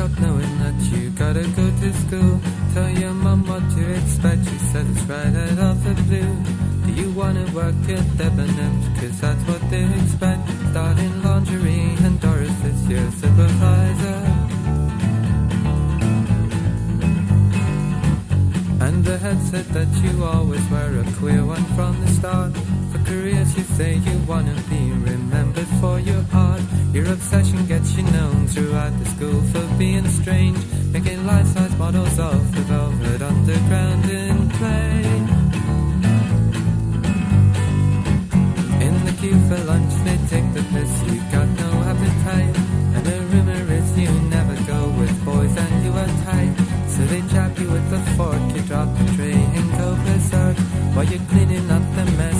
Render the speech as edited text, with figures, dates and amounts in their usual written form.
up knowing that you gotta go to school. Tell your mum what to expect, she says it's right out of the blue. Do you wanna work at Debenhams, cause that's what they expect. Start in lingerie and Doris is your supervisor. And the head said that you always were a queer one from the start. For careers you say you wanna be remembered for your art. Your obsession gets you known throughout the school for being strange, making life-size models of the velvet underground in play. In the queue for lunch they take the piss, you got no appetite. And the rumor is you never go with boys and you are tight. So they jab you with a fork, you drop the tray and go berserk while you're cleaning up the mess.